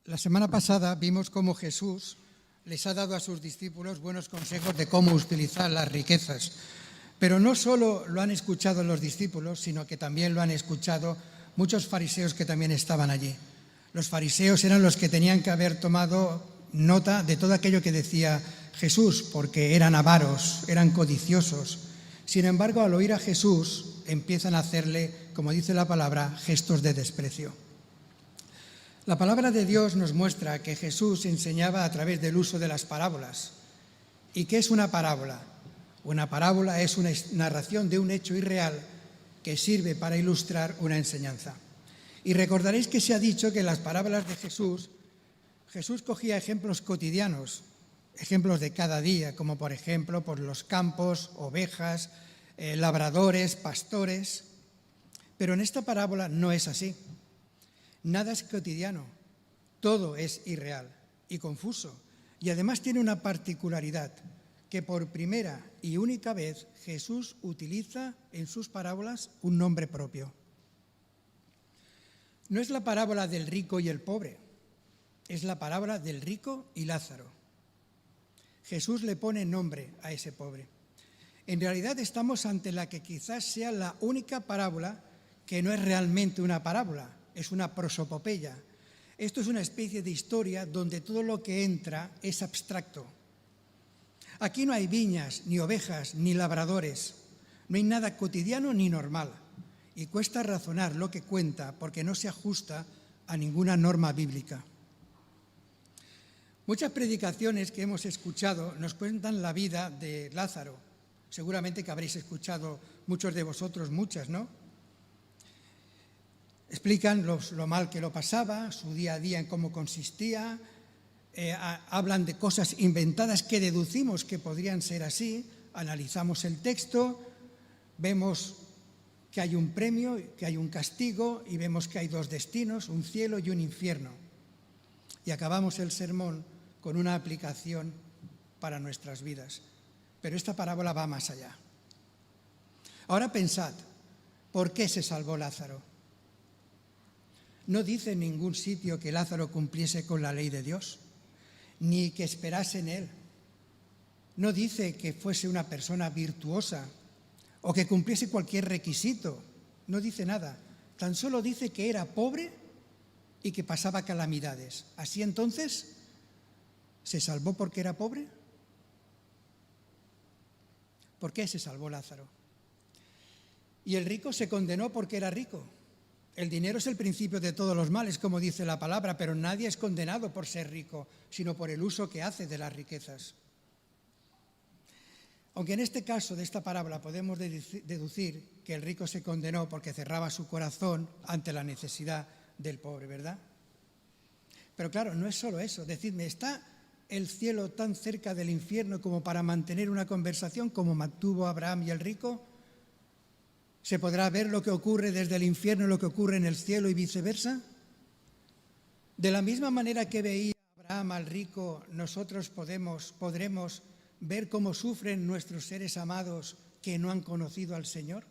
La semana pasada vimos cómo Jesús les ha dado a sus discípulos buenos consejos de cómo utilizar las riquezas. Pero no solo lo han escuchado los discípulos, sino que también lo han escuchado muchos fariseos que también estaban allí. Los fariseos eran los que tenían que haber tomado nota de todo aquello que decía Jesús, porque eran avaros, eran codiciosos. Sin embargo, al oír a Jesús, empiezan a hacerle, como dice la palabra, gestos de desprecio. La palabra de Dios nos muestra que Jesús enseñaba a través del uso de las parábolas. ¿Y qué es una parábola? Una parábola es una narración de un hecho irreal que sirve para ilustrar una enseñanza. Y recordaréis que se ha dicho que en las parábolas de Jesús cogía ejemplos cotidianos, ejemplos de cada día, como por ejemplo por los campos, ovejas, labradores, pastores. Pero en esta parábola no es así. Nada es cotidiano, todo es irreal y confuso. Y además tiene una particularidad, que por primera y única vez Jesús utiliza en sus parábolas un nombre propio. No es la parábola del rico y el pobre, es la parábola del rico y Lázaro. Jesús le pone nombre a ese pobre. En realidad estamos ante la que quizás sea la única parábola que no es realmente una parábola, es una prosopopeya. Esto es una especie de historia donde todo lo que entra es abstracto. Aquí no hay viñas, ni ovejas, ni labradores. No hay nada cotidiano ni normal. Y cuesta razonar lo que cuenta porque no se ajusta a ninguna norma bíblica. Muchas predicaciones que hemos escuchado nos cuentan la vida de Lázaro. Seguramente que habréis escuchado muchos de vosotros muchas, ¿no? Explican lo mal que lo pasaba, su día a día en cómo consistía, hablan de cosas inventadas que deducimos que podrían ser así, analizamos el texto, vemos que hay un premio, que hay un castigo y vemos que hay dos destinos, un cielo y un infierno. Y acabamos el sermón con una aplicación para nuestras vidas. Pero esta parábola va más allá. Ahora pensad, ¿por qué se salvó Lázaro? No dice en ningún sitio que Lázaro cumpliese con la ley de Dios, ni que esperase en él. No dice que fuese una persona virtuosa o que cumpliese cualquier requisito. No dice nada. Tan solo dice que era pobre y que pasaba calamidades. ¿Así entonces se salvó porque era pobre? ¿Por qué se salvó Lázaro? Y el rico se condenó porque era rico. El dinero es el principio de todos los males, como dice la palabra, pero nadie es condenado por ser rico, sino por el uso que hace de las riquezas. Aunque en este caso de esta parábola podemos deducir que el rico se condenó porque cerraba su corazón ante la necesidad del pobre, ¿verdad? Pero claro, no es solo eso. Decidme, ¿está el cielo tan cerca del infierno como para mantener una conversación como mantuvo Abraham y el rico? ¿Se podrá ver lo que ocurre desde el infierno, lo que ocurre en el cielo y viceversa? De la misma manera que veía Abraham al rico, nosotros podremos ver cómo sufren nuestros seres amados que no han conocido al Señor.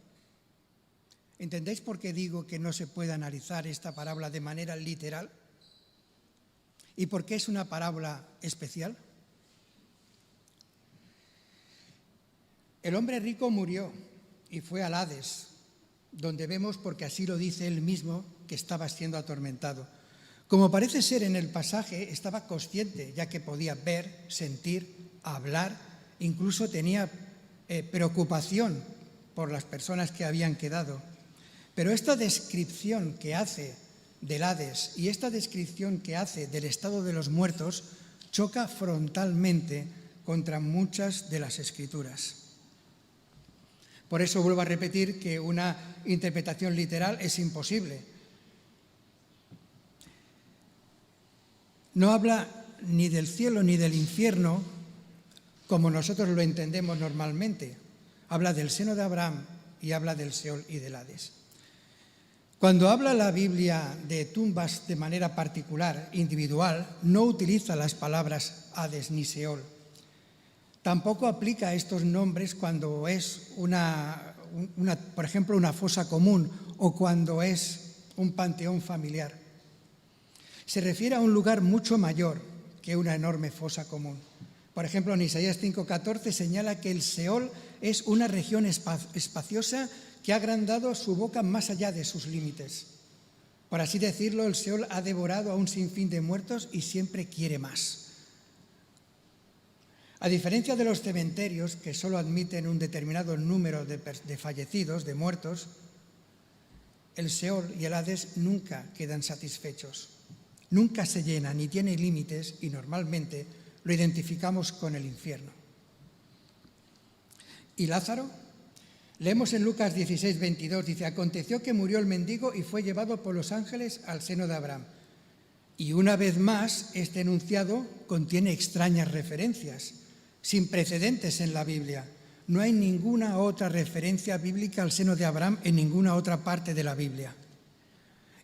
¿Entendéis por qué digo que no se puede analizar esta parábola de manera literal? ¿Y por qué es una parábola especial? El hombre rico murió y fue al Hades, donde vemos, porque así lo dice él mismo, que estaba siendo atormentado. Como parece ser en el pasaje, estaba consciente, ya que podía ver, sentir, hablar, incluso tenía preocupación por las personas que habían quedado. Pero esta descripción que hace del Hades y esta descripción que hace del estado de los muertos choca frontalmente contra muchas de las Escrituras. Por eso vuelvo a repetir que una interpretación literal es imposible. No habla ni del cielo ni del infierno como nosotros lo entendemos normalmente. Habla del seno de Abraham y habla del Seol y del Hades. Cuando habla la Biblia de tumbas de manera particular, individual, no utiliza las palabras Hades ni Seol. Tampoco aplica estos nombres cuando es por ejemplo, una fosa común o cuando es un panteón familiar. Se refiere a un lugar mucho mayor que una enorme fosa común. Por ejemplo, en Isaías 5:14 señala que el Seol es una región espaciosa que ha agrandado su boca más allá de sus límites. Por así decirlo, el Seol ha devorado a un sinfín de muertos y siempre quiere más. A diferencia de los cementerios, que solo admiten un determinado número de fallecidos, de muertos, el Seol y el Hades nunca quedan satisfechos. Nunca se llena ni tiene límites y normalmente lo identificamos con el infierno. ¿Y Lázaro? Leemos en Lucas 16:22, dice: aconteció que murió el mendigo y fue llevado por los ángeles al seno de Abraham. Y una vez más, este enunciado contiene extrañas referencias, sin precedentes en la Biblia. No hay ninguna otra referencia bíblica al seno de Abraham en ninguna otra parte de la Biblia.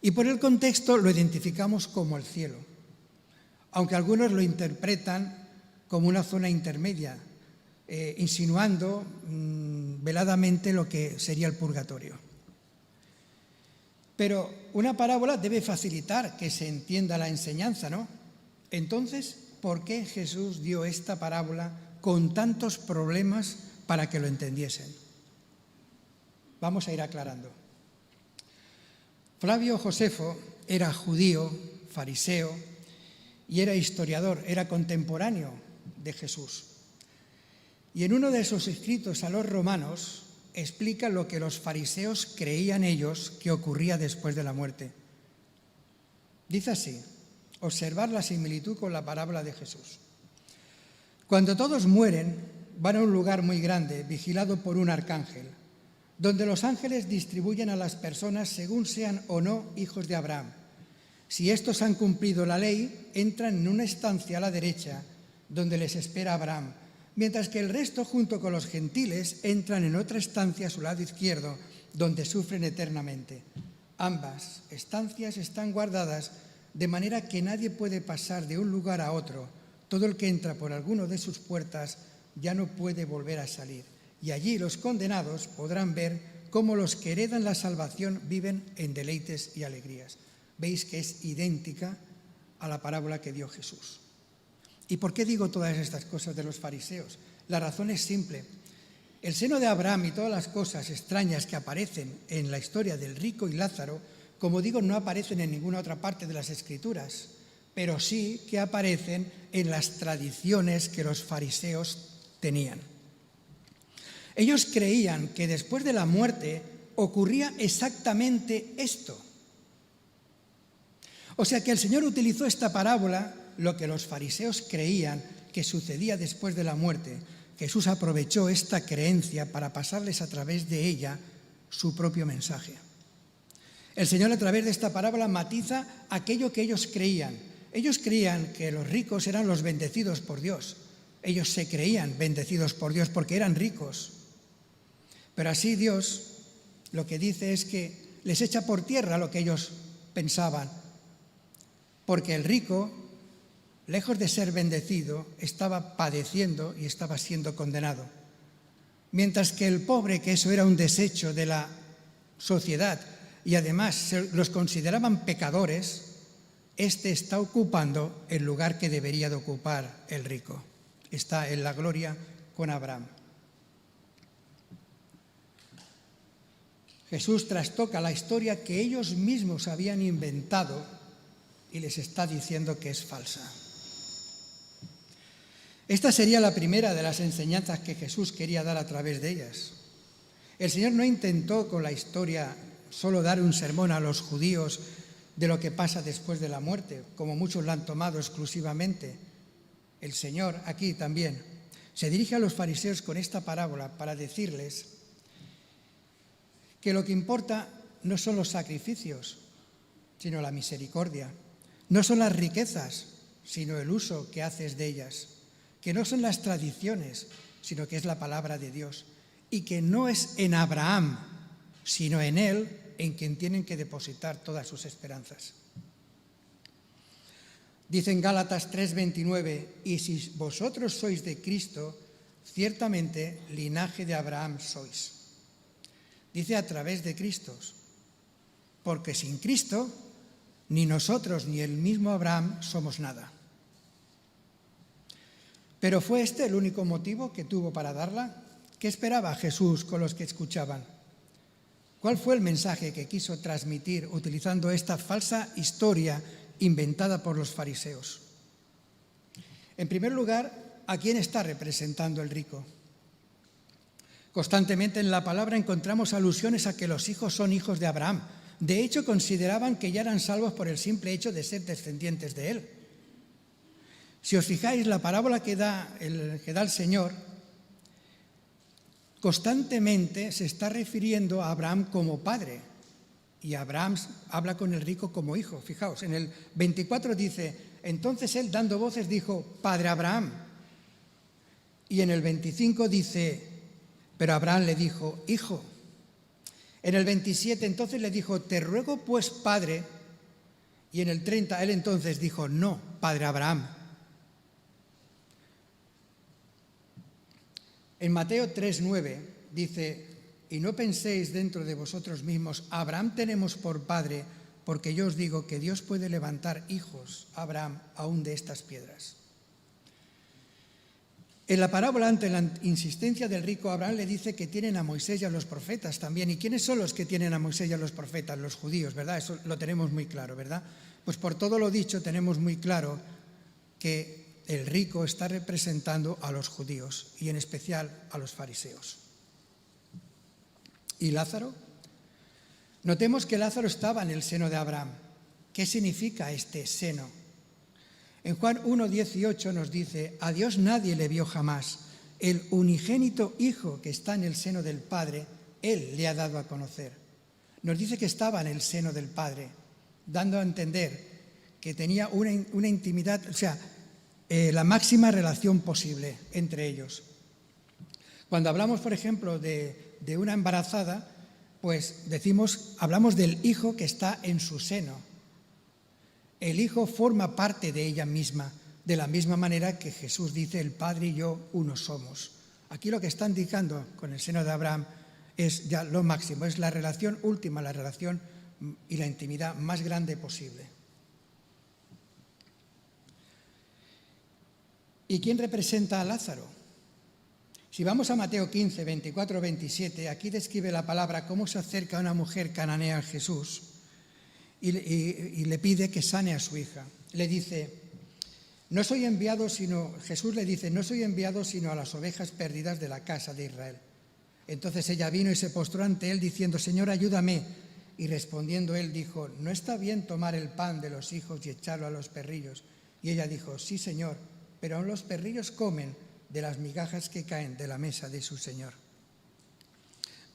Y por el contexto lo identificamos como el cielo, aunque algunos lo interpretan como una zona intermedia, insinuando veladamente lo que sería el purgatorio. Pero una parábola debe facilitar que se entienda la enseñanza, ¿no? Entonces, ¿por qué Jesús dio esta parábola con tantos problemas para que lo entendiesen? Vamos a ir aclarando. Flavio Josefo era judío, fariseo, y era historiador, era contemporáneo de Jesús. Y en uno de sus escritos a los romanos explica lo que los fariseos creían ellos que ocurría después de la muerte. Dice así: observar la similitud con la parábola de Jesús. Cuando todos mueren, van a un lugar muy grande, vigilado por un arcángel, donde los ángeles distribuyen a las personas según sean o no hijos de Abraham. Si estos han cumplido la ley, entran en una estancia a la derecha, donde les espera Abraham, mientras que el resto, junto con los gentiles, entran en otra estancia a su lado izquierdo, donde sufren eternamente. Ambas estancias están guardadas de manera que nadie puede pasar de un lugar a otro. Todo el que entra por alguno de sus puertas ya no puede volver a salir. Y allí los condenados podrán ver cómo los que heredan la salvación viven en deleites y alegrías. Veis que es idéntica a la parábola que dio Jesús. ¿Y por qué digo todas estas cosas de los fariseos? La razón es simple. El seno de Abraham y todas las cosas extrañas que aparecen en la historia del rico y Lázaro, como digo, no aparecen en ninguna otra parte de las Escrituras, pero sí que aparecen en las tradiciones que los fariseos tenían. Ellos creían que después de la muerte ocurría exactamente esto. O sea que el Señor utilizó esta parábola, lo que los fariseos creían que sucedía después de la muerte. Jesús aprovechó esta creencia para pasarles a través de ella su propio mensaje. El Señor, a través de esta parábola, matiza aquello que ellos creían. Ellos creían que los ricos eran los bendecidos por Dios. Ellos se creían bendecidos por Dios porque eran ricos. Pero así Dios lo que dice es que les echa por tierra lo que ellos pensaban, porque el rico, lejos de ser bendecido, estaba padeciendo y estaba siendo condenado. Mientras que el pobre, que eso era un desecho de la sociedad y además los consideraban pecadores, este está ocupando el lugar que debería de ocupar el rico. Está en la gloria con Abraham. Jesús trastoca la historia que ellos mismos habían inventado y les está diciendo que es falsa. Esta sería la primera de las enseñanzas que Jesús quería dar a través de ellas. El Señor no intentó con la historia solo dar un sermón a los judíos de lo que pasa después de la muerte, como muchos lo han tomado exclusivamente. El Señor aquí también se dirige a los fariseos con esta parábola para decirles que lo que importa no son los sacrificios, sino la misericordia. No son las riquezas, sino el uso que haces de ellas. Que no son las tradiciones, sino que es la palabra de Dios. Y que no es en Abraham, sino en Él, en quien tienen que depositar todas sus esperanzas. Dice en Gálatas 3:29, y si vosotros sois de Cristo, ciertamente linaje de Abraham sois. Dice a través de Cristo, porque sin Cristo Ni nosotros ni el mismo Abraham somos nada. ¿Pero fue este el único motivo que tuvo para darla? ¿Qué esperaba Jesús con los que escuchaban? ¿Cuál fue el mensaje que quiso transmitir utilizando esta falsa historia inventada por los fariseos? En primer lugar, ¿a quién está representando el rico? Constantemente en la palabra encontramos alusiones a que los hijos son hijos de Abraham. De hecho, consideraban que ya eran salvos por el simple hecho de ser descendientes de él. Si os fijáis, la parábola que da el Señor constantemente se está refiriendo a Abraham como padre y Abraham habla con el rico como hijo. Fijaos, en el 24 dice, entonces él dando voces dijo, Padre Abraham. Y en el 25 dice, pero Abraham le dijo, hijo. En el 27 entonces le dijo, te ruego pues, padre. Y en el 30 él entonces dijo, no, Padre Abraham. En Mateo 3:9 dice, y no penséis dentro de vosotros mismos, Abraham tenemos por padre, porque yo os digo que Dios puede levantar hijos a Abraham aún de estas piedras. En la parábola, ante la insistencia del rico, Abraham le dice que tienen a Moisés y a los profetas también. ¿Y quiénes son los que tienen a Moisés y a los profetas? Los judíos, ¿verdad? Eso lo tenemos muy claro, ¿verdad? Pues por todo lo dicho tenemos muy claro que el rico está representando a los judíos y en especial a los fariseos. ¿Y Lázaro? Notemos que Lázaro estaba en el seno de Abraham. ¿Qué significa este seno? En Juan 1:18 nos dice, a Dios nadie le vio jamás. El unigénito Hijo que está en el seno del Padre, Él le ha dado a conocer. Nos dice que estaba en el seno del Padre, dando a entender que tenía una intimidad, o sea, la máxima relación posible entre ellos. Cuando hablamos, por ejemplo, de una embarazada, pues hablamos del hijo que está en su seno. El hijo forma parte de ella misma, de la misma manera que Jesús dice, el Padre y yo uno somos. Aquí lo que está indicando con el seno de Abraham es ya lo máximo, es la relación última, la relación y la intimidad más grande posible. ¿Y quién representa a Lázaro? Si vamos a Mateo 15, 24, 27, aquí describe la palabra cómo se acerca una mujer cananea a Jesús y le pide que sane a su hija. Le dice, Jesús le dice, no soy enviado sino a las ovejas perdidas de la casa de Israel. Entonces ella vino y se postró ante él diciendo, Señor, ayúdame. Y respondiendo él dijo, no está bien tomar el pan de los hijos y echarlo a los perrillos. Y ella dijo, sí, Señor, pero aún los perrillos comen de las migajas que caen de la mesa de su Señor.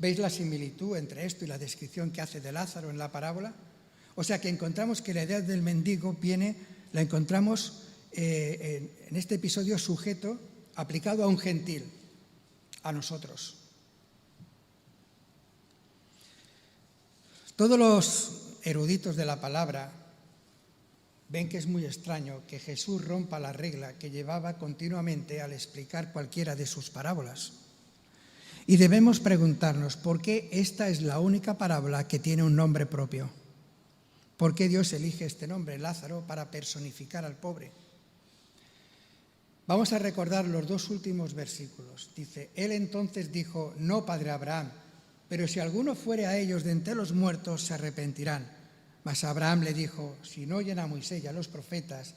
¿Veis la similitud entre esto y la descripción que hace de Lázaro en la parábola? O sea que encontramos que la idea del mendigo la encontramos en este episodio sujeto, aplicado a un gentil, a nosotros. Todos los eruditos de la palabra ven que es muy extraño que Jesús rompa la regla que llevaba continuamente al explicar cualquiera de sus parábolas. Y debemos preguntarnos por qué esta es la única parábola que tiene un nombre propio. ¿Por qué Dios elige este nombre, Lázaro, para personificar al pobre? Vamos a recordar los dos últimos versículos. Dice, él entonces dijo, no, Padre Abraham, pero si alguno fuere a ellos de entre los muertos, se arrepentirán. Mas Abraham le dijo, si no oyen a Moisés y a los profetas,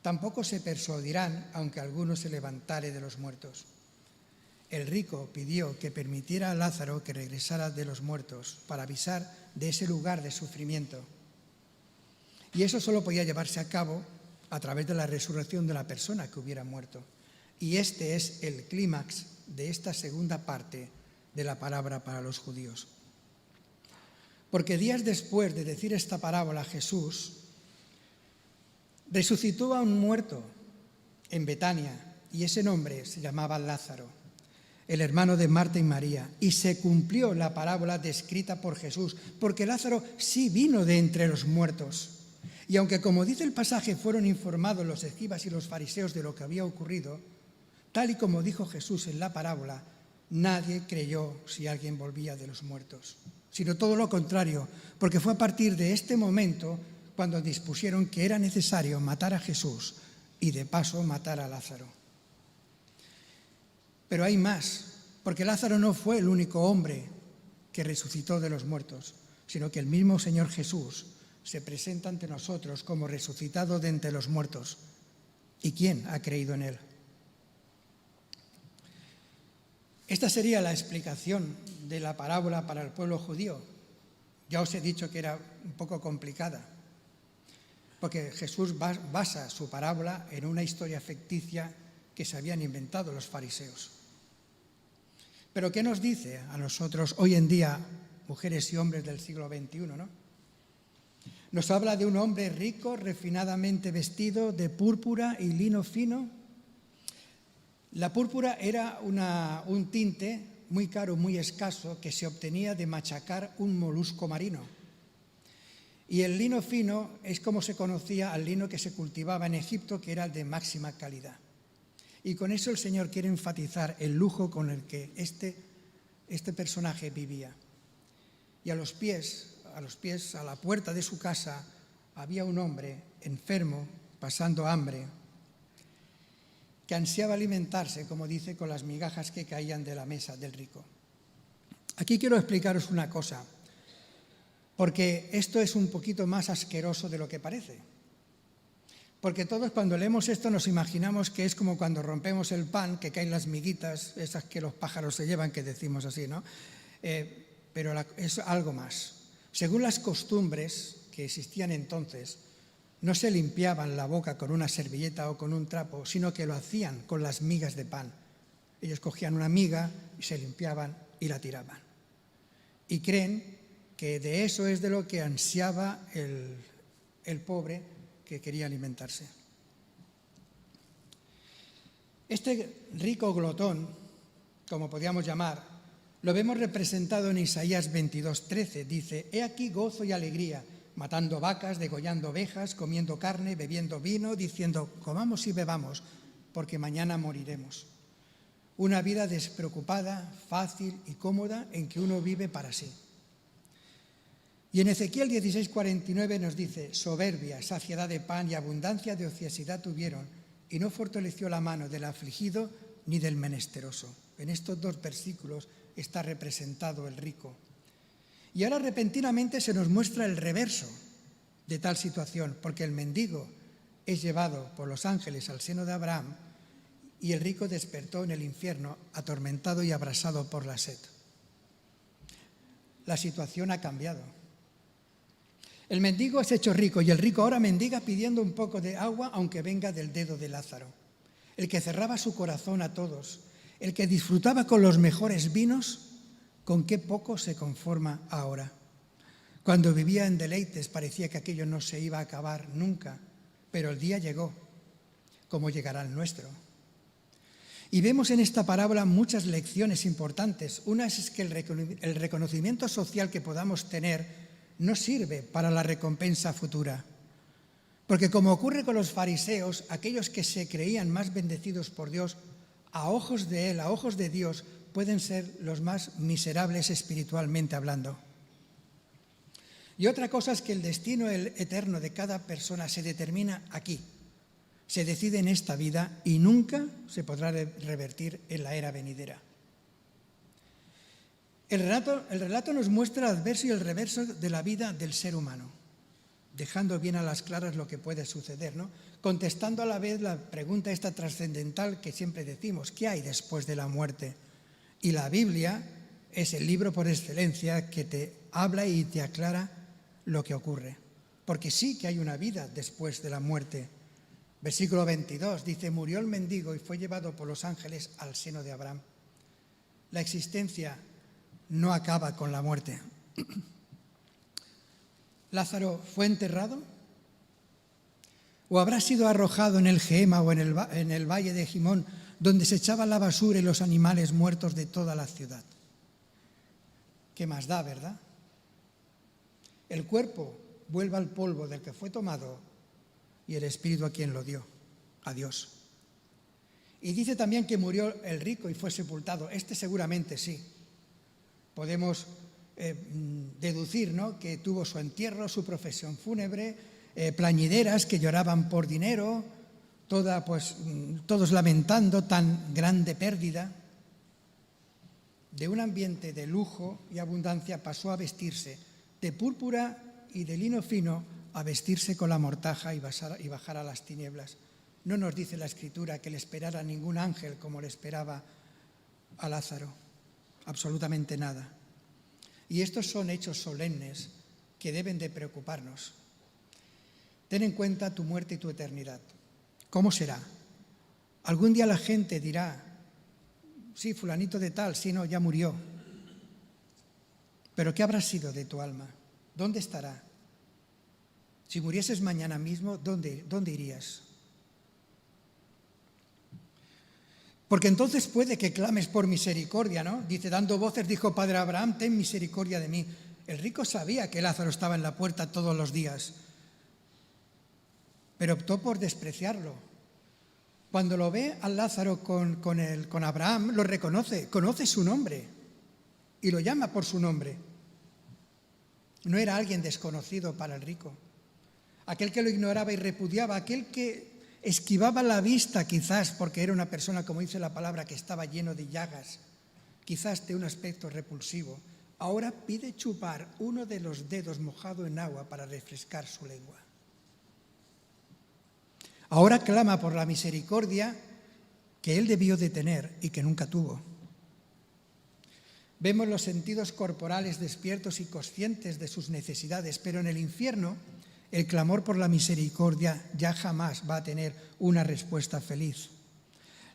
tampoco se persuadirán, aunque alguno se levantare de los muertos. El rico pidió que permitiera a Lázaro que regresara de los muertos para avisar de ese lugar de sufrimiento. Y eso solo podía llevarse a cabo a través de la resurrección de la persona que hubiera muerto. Y este es el clímax de esta segunda parte de la parábola para los judíos. Porque días después de decir esta parábola, Jesús resucitó a un muerto en Betania, y ese nombre se llamaba Lázaro, el hermano de Marta y María, y se cumplió la parábola descrita por Jesús, porque Lázaro sí vino de entre los muertos. Y aunque, como dice el pasaje, fueron informados los escribas y los fariseos de lo que había ocurrido, tal y como dijo Jesús en la parábola, nadie creyó si alguien volvía de los muertos, sino todo lo contrario, porque fue a partir de este momento cuando dispusieron que era necesario matar a Jesús y de paso matar a Lázaro. Pero hay más, porque Lázaro no fue el único hombre que resucitó de los muertos, sino que el mismo Señor Jesús se presenta ante nosotros como resucitado de entre los muertos. ¿Y quién ha creído en él? Esta sería la explicación de la parábola para el pueblo judío. Ya os he dicho que era un poco complicada, porque Jesús basa su parábola en una historia ficticia que se habían inventado los fariseos. Pero ¿qué nos dice a nosotros hoy en día, mujeres y hombres del siglo XXI, ¿no? Nos habla de un hombre rico, refinadamente vestido de púrpura y lino fino. La púrpura era un tinte muy caro, muy escaso, que se obtenía de machacar un molusco marino. Y el lino fino es como se conocía al lino que se cultivaba en Egipto, que era el de máxima calidad. Y con eso el Señor quiere enfatizar el lujo con el que este personaje vivía. Y a la puerta de su casa, había un hombre enfermo, pasando hambre, que ansiaba alimentarse, como dice, con las migajas que caían de la mesa del rico. Aquí quiero explicaros una cosa, porque esto es un poquito más asqueroso de lo que parece. Porque todos cuando leemos esto nos imaginamos que es como cuando rompemos el pan, que caen las miguitas, esas que los pájaros se llevan, que decimos así, ¿no? Pero es algo más. Según las costumbres que existían entonces, no se limpiaban la boca con una servilleta o con un trapo, sino que lo hacían con las migas de pan. Ellos cogían una miga y se limpiaban y la tiraban. Y creen que de eso es de lo que ansiaba el pobre que quería alimentarse. Este rico glotón, como podríamos llamar, lo vemos representado en Isaías 22:13. Dice: «He aquí gozo y alegría, matando vacas, degollando ovejas, comiendo carne, bebiendo vino, diciendo: comamos y bebamos, porque mañana moriremos». Una vida despreocupada, fácil y cómoda en que uno vive para sí. Y en Ezequiel 16:49 nos dice: «Soberbia, saciedad de pan y abundancia de ociosidad tuvieron, y no fortaleció la mano del afligido ni del menesteroso». En estos dos versículos está representado el rico. Y ahora repentinamente se nos muestra el reverso de tal situación, porque el mendigo es llevado por los ángeles al seno de Abraham y el rico despertó en el infierno, atormentado y abrasado por la sed. La situación ha cambiado. El mendigo es hecho rico y el rico ahora mendiga pidiendo un poco de agua, aunque venga del dedo de Lázaro. El que cerraba su corazón a todos, el que disfrutaba con los mejores vinos, ¿con qué poco se conforma ahora? Cuando vivía en deleites parecía que aquello no se iba a acabar nunca, pero el día llegó, como llegará el nuestro. Y vemos en esta parábola muchas lecciones importantes. Una es que el reconocimiento social que podamos tener no sirve para la recompensa futura. Porque como ocurre con los fariseos, aquellos que se creían más bendecidos por Dios, a ojos de Él, a ojos de Dios, pueden ser los más miserables espiritualmente hablando. Y otra cosa es que el destino eterno de cada persona se determina aquí, se decide en esta vida y nunca se podrá revertir en la era venidera. El relato nos muestra el adverso y el reverso de la vida del ser humano, dejando bien a las claras lo que puede suceder, ¿no? Contestando a la vez la pregunta esta trascendental que siempre decimos: ¿qué hay después de la muerte? Y la Biblia es el libro por excelencia que te habla y te aclara lo que ocurre. Porque sí que hay una vida después de la muerte. Versículo 22 dice: murió el mendigo y fue llevado por los ángeles al seno de Abraham. La existencia no acaba con la muerte. ¿Lázaro fue enterrado? ¿O habrá sido arrojado en el Gehema o en el valle de Gimón, donde se echaba la basura y los animales muertos de toda la ciudad? ¿Qué más da, verdad? El cuerpo vuelve al polvo del que fue tomado y el espíritu a quien lo dio, a Dios. Y dice también que murió el rico y fue sepultado. Este seguramente sí. Podemos deducir, ¿no?, que tuvo su entierro, su procesión fúnebre, plañideras que lloraban por dinero, todos lamentando tan grande pérdida. De un ambiente de lujo y abundancia pasó a vestirse de púrpura y de lino fino, a vestirse con la mortaja y bajar a las tinieblas. No nos dice la Escritura que le esperara ningún ángel como le esperaba a Lázaro, absolutamente nada. Y estos son hechos solemnes que deben de preocuparnos. Ten en cuenta tu muerte y tu eternidad. ¿Cómo será? Algún día la gente dirá, sí, fulanito de tal, sí, no, ya murió. Pero ¿qué habrá sido de tu alma? ¿Dónde estará? Si murieses mañana mismo, ¿dónde irías? Porque entonces puede que clames por misericordia, ¿no? Dice, dando voces, dijo Padre Abraham, ten misericordia de mí. El rico sabía que Lázaro estaba en la puerta todos los días, pero optó por despreciarlo. Cuando lo ve a Lázaro con Abraham, lo reconoce, conoce su nombre y lo llama por su nombre. No era alguien desconocido para el rico, aquel que lo ignoraba y repudiaba, aquel que esquivaba la vista quizás porque era una persona, como dice la palabra, que estaba lleno de llagas, quizás de un aspecto repulsivo. Ahora pide chupar uno de los dedos mojado en agua para refrescar su lengua. Ahora clama por la misericordia que él debió de tener y que nunca tuvo. Vemos los sentidos corporales despiertos y conscientes de sus necesidades, pero en el infierno el clamor por la misericordia ya jamás va a tener una respuesta feliz.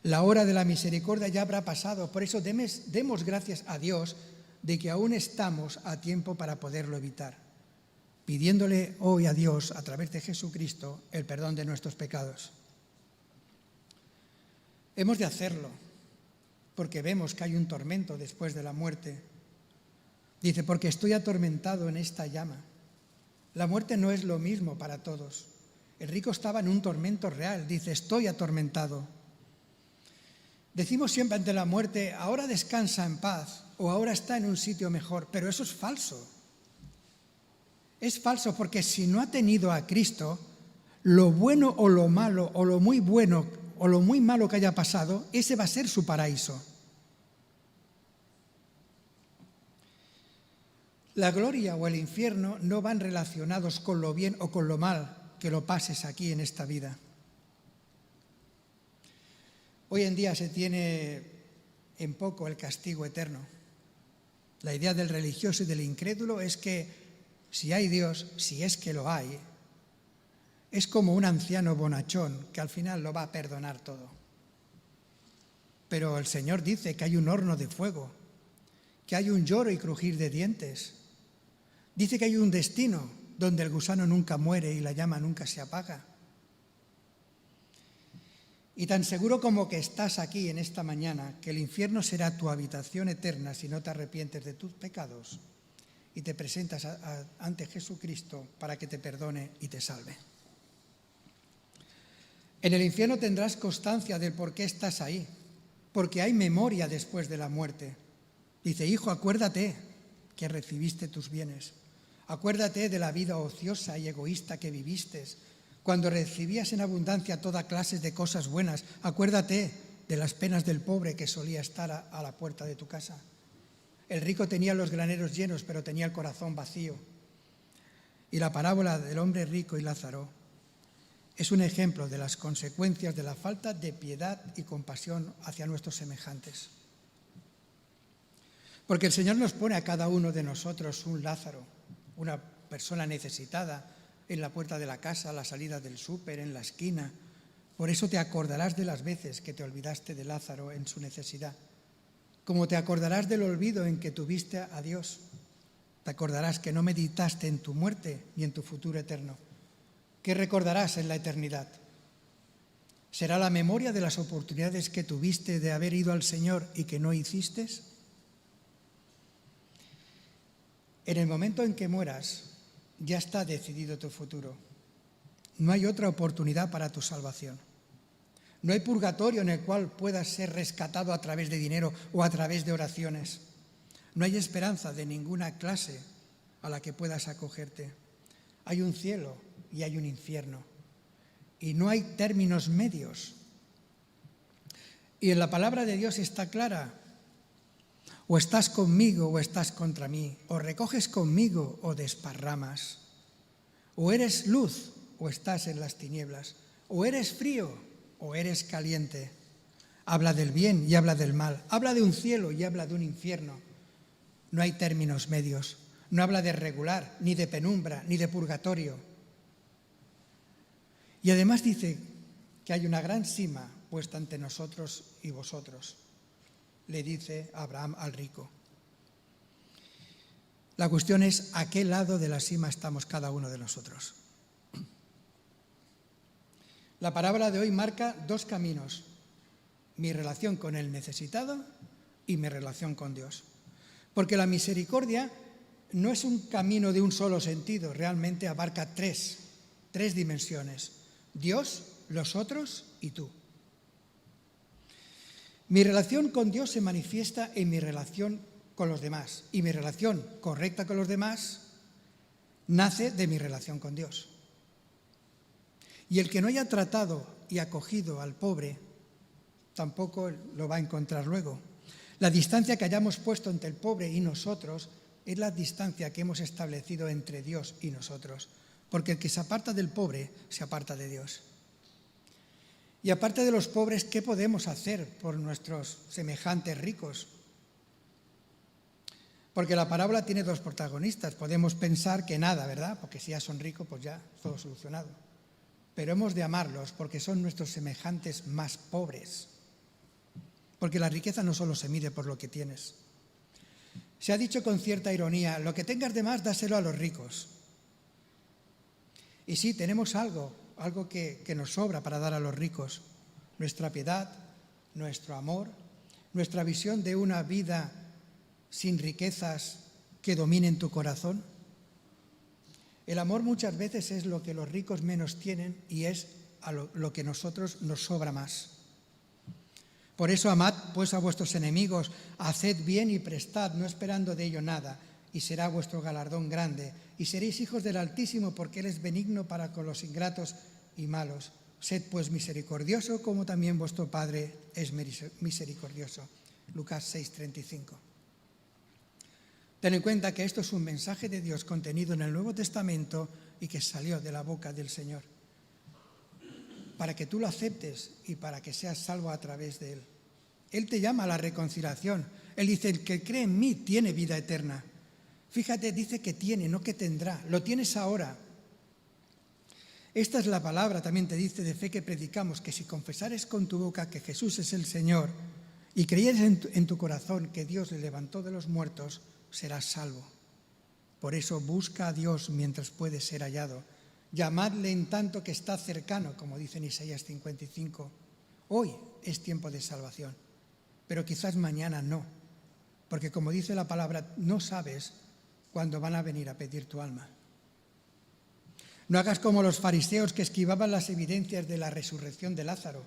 La hora de la misericordia ya habrá pasado, por eso demos gracias a Dios de que aún estamos a tiempo para poderlo evitar, pidiéndole hoy a Dios, a través de Jesucristo, el perdón de nuestros pecados. Hemos de hacerlo, porque vemos que hay un tormento después de la muerte. Dice, porque estoy atormentado en esta llama. La muerte no es lo mismo para todos. El rico estaba en un tormento real, dice, estoy atormentado. Decimos siempre ante la muerte, ahora descansa en paz, o ahora está en un sitio mejor, pero eso es falso. Es falso porque si no ha tenido a Cristo, lo bueno o lo malo, o lo muy bueno o lo muy malo que haya pasado, ese va a ser su paraíso. La gloria o el infierno no van relacionados con lo bien o con lo mal que lo pases aquí en esta vida. Hoy en día se tiene en poco el castigo eterno. La idea del religioso y del incrédulo es que si hay Dios, si es que lo hay, es como un anciano bonachón que al final lo va a perdonar todo. Pero el Señor dice que hay un horno de fuego, que hay un lloro y crujir de dientes. Dice que hay un destino donde el gusano nunca muere y la llama nunca se apaga. Y tan seguro como que estás aquí en esta mañana, que el infierno será tu habitación eterna si no te arrepientes de tus pecados y te presentas ante Jesucristo para que te perdone y te salve. En el infierno tendrás constancia del por qué estás ahí, porque hay memoria después de la muerte. Dice, hijo, acuérdate que recibiste tus bienes. Acuérdate de la vida ociosa y egoísta que viviste, cuando recibías en abundancia toda clase de cosas buenas. Acuérdate de las penas del pobre que solía estar a la puerta de tu casa. El rico tenía los graneros llenos, pero tenía el corazón vacío. Y la parábola del hombre rico y Lázaro es un ejemplo de las consecuencias de la falta de piedad y compasión hacia nuestros semejantes. Porque el Señor nos pone a cada uno de nosotros un Lázaro, una persona necesitada en la puerta de la casa, a la salida del súper, en la esquina. Por eso te acordarás de las veces que te olvidaste de Lázaro en su necesidad. Como te acordarás del olvido en que tuviste a Dios. Te acordarás que no meditaste en tu muerte ni en tu futuro eterno. ¿Qué recordarás en la eternidad? ¿Será la memoria de las oportunidades que tuviste de haber ido al Señor y que no hiciste? En el momento en que mueras, ya está decidido tu futuro. No hay otra oportunidad para tu salvación. No hay purgatorio en el cual puedas ser rescatado a través de dinero o a través de oraciones. No hay esperanza de ninguna clase a la que puedas acogerte. Hay un cielo y hay un infierno. Y no hay términos medios. Y en la palabra de Dios está clara. O estás conmigo o estás contra mí. O recoges conmigo o desparramas. O eres luz o estás en las tinieblas. O eres frío o eres caliente. Habla del bien y habla del mal. Habla de un cielo y habla de un infierno. No hay términos medios. No habla de regular, ni de penumbra, ni de purgatorio. Y además dice que hay una gran sima puesta ante nosotros y vosotros. Le dice Abraham al rico. La cuestión es a qué lado de la sima estamos cada uno de nosotros. La parábola de hoy marca dos caminos: mi relación con el necesitado y mi relación con Dios. Porque la misericordia no es un camino de un solo sentido, realmente abarca tres dimensiones: Dios, los otros y tú. Mi relación con Dios se manifiesta en mi relación con los demás, y mi relación correcta con los demás nace de mi relación con Dios. Y el que no haya tratado y acogido al pobre tampoco lo va a encontrar luego. La distancia que hayamos puesto entre el pobre y nosotros es la distancia que hemos establecido entre Dios y nosotros, porque el que se aparta del pobre se aparta de Dios. Y aparte de los pobres, ¿qué podemos hacer por nuestros semejantes ricos? Porque la parábola tiene dos protagonistas. Podemos pensar que nada, ¿verdad? Porque si ya son ricos, pues ya, todo solucionado. Pero hemos de amarlos porque son nuestros semejantes más pobres. Porque la riqueza no solo se mide por lo que tienes. Se ha dicho con cierta ironía, lo que tengas de más, dáselo a los ricos. Y sí, tenemos algo que nos sobra para dar a los ricos: nuestra piedad, nuestro amor, nuestra visión de una vida sin riquezas que dominen tu corazón. El amor muchas veces es lo que los ricos menos tienen y es a lo que nosotros nos sobra más. Por eso amad pues a vuestros enemigos, haced bien y prestad, no esperando de ello nada, y será vuestro galardón grande, y seréis hijos del Altísimo, porque Él es benigno para con los ingratos y malos. Sed pues misericordioso, como también vuestro Padre es misericordioso. Lucas 6:35. Ten en cuenta que esto es un mensaje de Dios contenido en el Nuevo Testamento y que salió de la boca del Señor, para que tú lo aceptes y para que seas salvo a través de Él. Él te llama a la reconciliación. Él dice, el que cree en mí tiene vida eterna. Fíjate, dice que tiene, no que tendrá. Lo tienes ahora. Esta es la palabra, también te dice, de fe que predicamos, que si confesares con tu boca que Jesús es el Señor y creyeres en tu corazón que Dios le levantó de los muertos, serás salvo. Por eso busca a Dios mientras puede ser hallado. Llamadle en tanto que está cercano, como dice en Isaías 55. Hoy es tiempo de salvación, pero quizás mañana no, porque como dice la palabra, no sabes cuándo van a venir a pedir tu alma. No hagas como los fariseos que esquivaban las evidencias de la resurrección de Lázaro.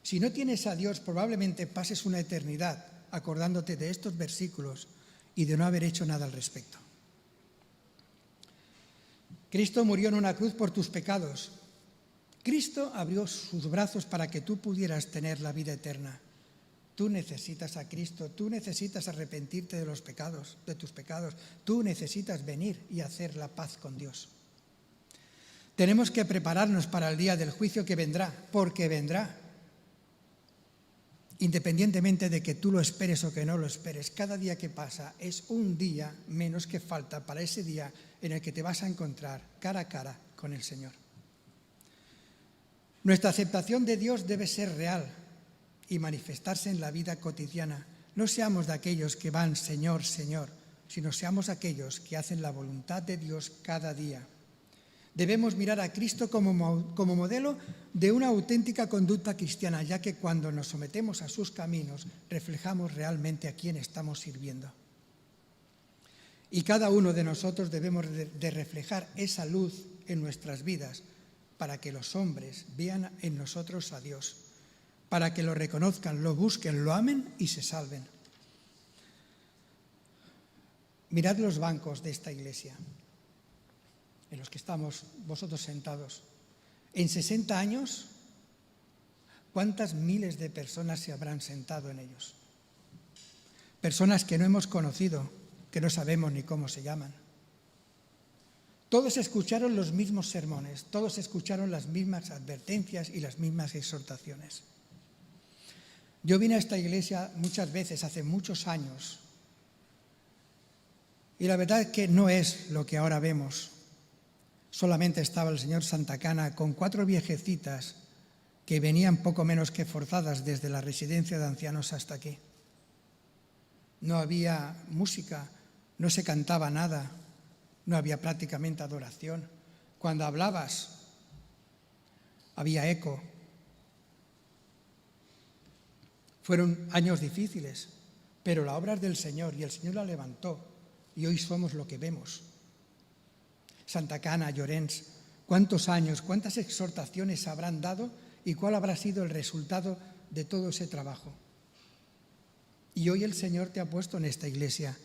Si no tienes a Dios, probablemente pases una eternidad acordándote de estos versículos y de no haber hecho nada al respecto. Cristo murió en una cruz por tus pecados. Cristo abrió sus brazos para que tú pudieras tener la vida eterna. Tú necesitas a Cristo, tú necesitas arrepentirte de los pecados, de tus pecados. Tú necesitas venir y hacer la paz con Dios. Tenemos que prepararnos para el día del juicio que vendrá, porque vendrá. Independientemente de que tú lo esperes o que no lo esperes, cada día que pasa es un día menos que falta para ese día en el que te vas a encontrar cara a cara con el Señor. Nuestra aceptación de Dios debe ser real y manifestarse en la vida cotidiana. No seamos de aquellos que van Señor, Señor, sino seamos aquellos que hacen la voluntad de Dios cada día. Debemos mirar a Cristo como modelo de una auténtica conducta cristiana, ya que cuando nos sometemos a sus caminos reflejamos realmente a quién estamos sirviendo. Y cada uno de nosotros debemos de reflejar esa luz en nuestras vidas para que los hombres vean en nosotros a Dios, para que lo reconozcan, lo busquen, lo amen y se salven. Mirad los bancos de esta iglesia. en los que estamos vosotros sentados, en 60 años, ¿cuántas miles de personas se habrán sentado en ellos? Personas que no hemos conocido, que no sabemos ni cómo se llaman. Todos escucharon los mismos sermones, todos escucharon las mismas advertencias y las mismas exhortaciones. Yo vine a esta iglesia muchas veces, hace muchos años, y la verdad es que no es lo que ahora vemos. Solamente estaba el señor Santa Cana con 4 viejecitas que venían poco menos que forzadas desde la residencia de ancianos hasta aquí. No había música, no se cantaba nada, no había prácticamente adoración. Cuando hablabas, había eco. Fueron años difíciles, pero la obra es del Señor y el Señor la levantó y hoy somos lo que vemos. Santa Cana, Llorens, ¿cuántos años, cuántas exhortaciones habrán dado y cuál habrá sido el resultado de todo ese trabajo? Y hoy el Señor te ha puesto en esta iglesia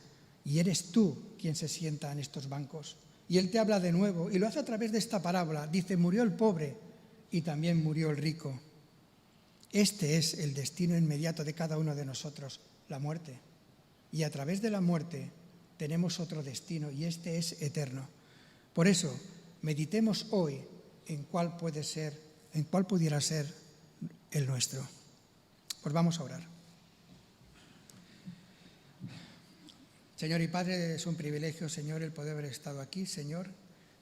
y eres tú quien se sienta en estos bancos. Y Él te habla de nuevo y lo hace a través de esta parábola. Dice, murió el pobre y también murió el rico. Este es el destino inmediato de cada uno de nosotros, la muerte. Y a través de la muerte tenemos otro destino y este es eterno. Por eso, meditemos hoy en cuál pudiera ser el nuestro. Pues vamos a orar. Señor y Padre, es un privilegio, Señor, el poder haber estado aquí, Señor,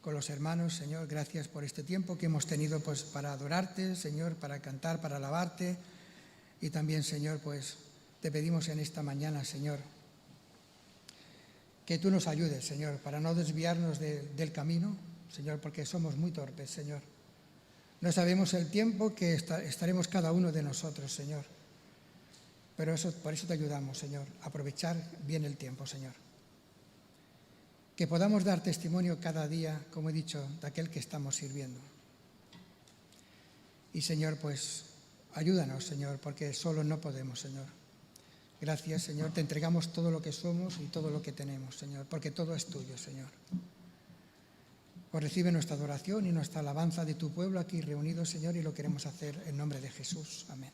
con los hermanos. Señor, gracias por este tiempo que hemos tenido pues, para adorarte, Señor, para cantar, para alabarte. Y también, Señor, pues te pedimos en esta mañana, Señor, que tú nos ayudes, Señor, para no desviarnos del camino, Señor, porque somos muy torpes, Señor. No sabemos el tiempo que estaremos cada uno de nosotros, Señor. Pero por eso te ayudamos, Señor, a aprovechar bien el tiempo, Señor. Que podamos dar testimonio cada día, como he dicho, de aquel que estamos sirviendo. Y, Señor, pues ayúdanos, Señor, porque solo no podemos, Señor. Gracias, Señor, te entregamos todo lo que somos y todo lo que tenemos, Señor, porque todo es tuyo, Señor. Pues recibe nuestra adoración y nuestra alabanza de tu pueblo aquí reunido, Señor, y lo queremos hacer en nombre de Jesús. Amén.